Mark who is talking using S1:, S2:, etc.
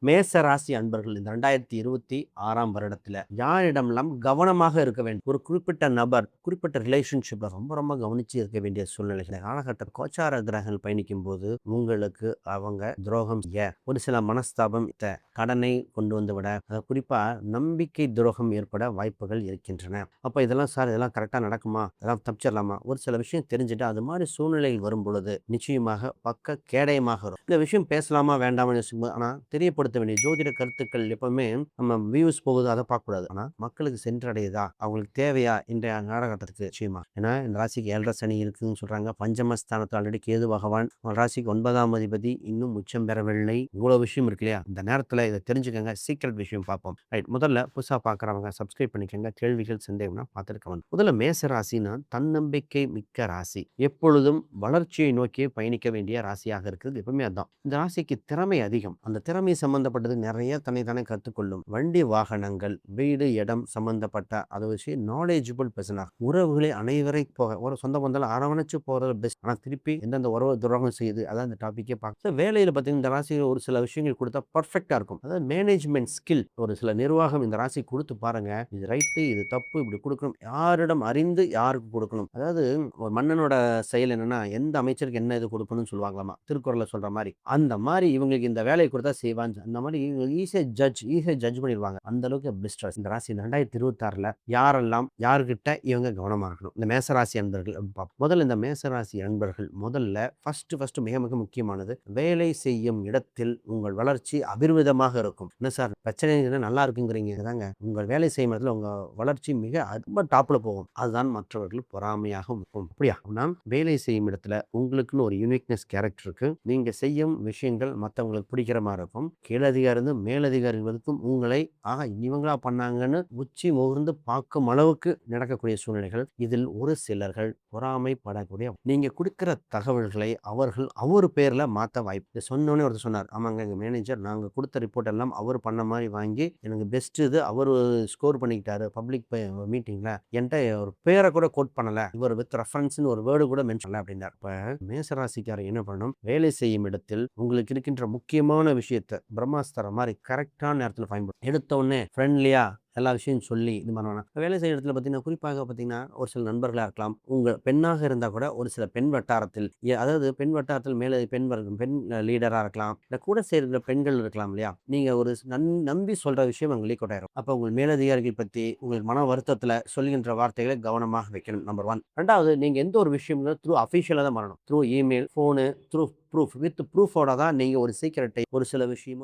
S1: மேச ராசி அன்பர்கள் இந்த 2026ஆம் வருடத்துல யாரிடமெல்லாம் கவனமாக இருக்க வேண்டும். ஒரு குறிப்பிட்ட நபர், குறிப்பிட்ட ரிலேஷன்ஷிப்ல ரொம்ப ரொம்ப கவனிச்சு இருக்க வேண்டிய சூழ்நிலைகள் காலகட்ட கோச்சார கிரகங்கள் பயணிக்கும் போது உங்களுக்கு அவங்க துரோகம் செய்ய, ஒரு சில மனஸ்தாபம், கடனை கொண்டு வந்து விட, குறிப்பா நம்பிக்கை துரோகம் ஏற்பட வாய்ப்புகள் இருக்கின்றன. அப்ப இதெல்லாம் சார் இதெல்லாம் கரெக்டா நடக்குமா, இதெல்லாம் தப்பிச்சிடலாமா, ஒரு சில விஷயம் தெரிஞ்சுட்டு அது மாதிரி சூழ்நிலையில் வரும் பொழுது நிச்சயமாக பக்க கேடயமாக வரும். இந்த விஷயம் பேசலாமா வேண்டாம்னு யோசிக்கும்போது, ஆனா தெரியப்படுத்த வேண்டிய ஜோதிட கருத்துக்கள் எப்பவுமே நம்ம வியூஸ் போகுது அதை பார்க்கக்கூடாது. ஆனா மக்களுக்கு சென்றடையுதா, அவங்களுக்கு தேவையா இன்றைய காலகட்டத்துக்கு நிச்சயமா. ஏன்னா இந்த ராசிக்கு 7.5 சனி இருக்குன்னு சொல்றாங்க. பஞ்சமஸ்தானத்தில் ஆல்ரெடி கேது பகவான், ராசிக்கு 9ஆம் அதிபதி இன்னும் உச்சம் பெறவில்லை. இவ்வளவு விஷயம் இருக்கு இல்லையா, இந்த நேரத்துல இதை தெரிஞ்சுக்கங்க. சீக்கிரட் விஷயம் பார்ப்போம். ரைட், முதல்ல புதுசா பார்க்குறவங்க சப்ஸ்கிரைப் பண்ணிக்கோங்க. கேள்விகள் சந்தேகம்னா பார்த்துருக்க வந்து. முதல்ல மேச ராசினா தன்னம்பிக்கை மிக்க ராசி, எப்பொழுதும் வளர்ச்சியை நோக்கி பயணிக்க வேண்டிய ராசியாக இருக்குது. எப்பவுமே அதுதான். இந்த ராசிக்கு திறமை அதிகம். அந்த திறமை சம்பந்தப்பட்டது நிறைய தன்னை கற்றுக்கொள்ளும். வண்டி வாகனங்கள், வீடு, இடம் சம்பந்தப்பட்ட அதை வச்சு நாலேஜபிள் பர்சனாக, உறவுகளை அனைவரை போக ஒரு சொந்த பந்தம் அரவணைச்சு போறது பெஸ்ட். ஆனால் திருப்பி எந்தெந்த உறவு துரோகம் செய்யுது, அதான் இந்த டாப்பிக்கே பார்க்க. வேலையில் பார்த்தீங்கன்னா இந்த ராசியில் ஒரு சில விஷயங்கள் கொடுத்தா பர்ஃபெக்டா இருக்கும். அதாவது மேனேஜ்மெண்ட் ஸ்கில், ஒரு சில நிர்வாகம் இந்த ராசி கொடுத்து பாருங்க. இது ரைட்டு, இது தப்பு, இப்படி கொடுக்கணும், யாரிடம் அறிந்து யாருக்கு கொடுக்கணும். அதாவது ஒரு மன்னனோட செயல் என்னன்னா, எந்த அமைச்சருக்கு என்ன இது கொடுக்கணும்னு சொல்லுவாங்களாமா, திருக்குறள்ல சொல்ற மாதிரி. அந்த மாதிரி இவங்களுக்கு இந்த வேலையை கொடுத்தா செய்வாங்க. அந்த மாதிரி ஈஸியா ஜட்ஜ் பண்ணிடுவாங்க. அந்த அளவுக்கு பெஸ்ட் ராசி இந்த ராசி. 2026ல யாரெல்லாம் யாருக்கிட்ட இவங்க கவனமா இருக்கணும், இந்த மேசராசி அன்பர்கள் முதல்ல இந்த மேசராசி அன்பர்கள் முதல்ல ஃபர்ஸ்ட் மிக மிக முக்கியமானது, வேலை செய்யும் இடத்தில் உங்கள் வளர்ச்சி அபிர்விதமாக இருக்கும். என்ன சார் பிரச்சனை நல்லா இருக்குங்கிறீங்க, தாங்க உங்கள் வேலை செய்யும் இடத்துல உங்க வளர்ச்சி மிக ரொம்ப டாப்ல போகும். அதுதான் மற்றவர்கள் பொறாமையாக இருக்கும். அப்படியா, நாம் வேலை செய்யும் இடத்துல உங்களுக்குன்னு ஒரு யூனிக்னஸ் கேரக்டர் இருக்கு. நீங்க செய்யும் விஷயங்கள் மற்றவங்களுக்கு பிடிக்கிற மாதிரி இருக்கும். கீழதிகாரி இருந்து மேலதிகாரி வரைக்கும் உங்களை இவங்களா பண்ணாங்கன்னு உச்சி முகர்ந்து பார்க்கும் அளவுக்கு நடக்கக்கூடிய சூழ்நிலைகள். இதில் ஒரு சிலர்கள் பொறாமைப்படக்கூடிய, நீங்க கொடுக்கிற தகவல்களை அவர்கள் அவர் பேர்ல மாத்த வாய்ப்பு. சொன்னோன்னே ஒருத்தர் சொன்னார், ஆமாங்க எங்க மேனேஜர் நாங்க கொடுத்த ரிப்போர்ட் எல்லாம் அவர் பண்ண மாதிரி வாங்கி எனக்கு பெஸ்ட் இது அவர் ஸ்கோர் பண்ணிக்கிட்டாரு பப்ளிக் மீட்டிங்ல, என்கிட்ட ஒரு பேரை கூட கோட் பண்ணல, இவர் வித் ரெஃபரன்ஸ்னு ஒரு வேர்டு கூட மென்ஷன் பண்ணல அப்படின்னார். இப்ப மேசராசிக்காரர் என்ன பண்ணணும், வேலை செய்யும் இடத்தில் உங்களுக்கு இருக்கின்ற முக்கியமான விஷயத்தை பிரம்மாஸ்திரம் மாதிரி கரெக்டான நேரத்தில் பயன்படுத்தும். எடுத்த உடனே ஃப்ரெண்ட்லியா எல்லா விஷயம் சொல்லி இது பண்ணுவாங்க. வேலை செய்ய இடத்துல பார்த்தீங்கன்னா, குறிப்பாக பார்த்தீங்கன்னா ஒரு சில நண்பர்களாக இருக்கலாம், உங்கள் பெண்ணாக இருந்தால் கூட ஒரு சில பெண் வட்டாரத்தில், அதாவது பெண் வட்டாரத்தில் மேலே பெண் லீடராக இருக்கலாம், இல்லை கூட சேர்ந்த பெண்கள் இருக்கலாம் இல்லையா, நீங்கள் ஒரு நம்பி சொல்கிற விஷயம் அங்கே லீக் அவுட் ஆயிரும். அப்போ உங்கள் மேலதிகாரிகள் பற்றி உங்களுக்கு மன வருத்தத்தில் சொல்கின்ற வார்த்தைகளை கவனமாக வைக்கணும். நம்பர் 1. ரெண்டாவது, நீங்கள் எந்த ஒரு விஷயம் த்ரூ அஃபிஷியலாக தான் பண்ணணும். Through email, phone, through proof, with ப்ரூஃபோட தான் நீங்கள் ஒரு சீக்கிரட்டை ஒரு சில விஷயமும்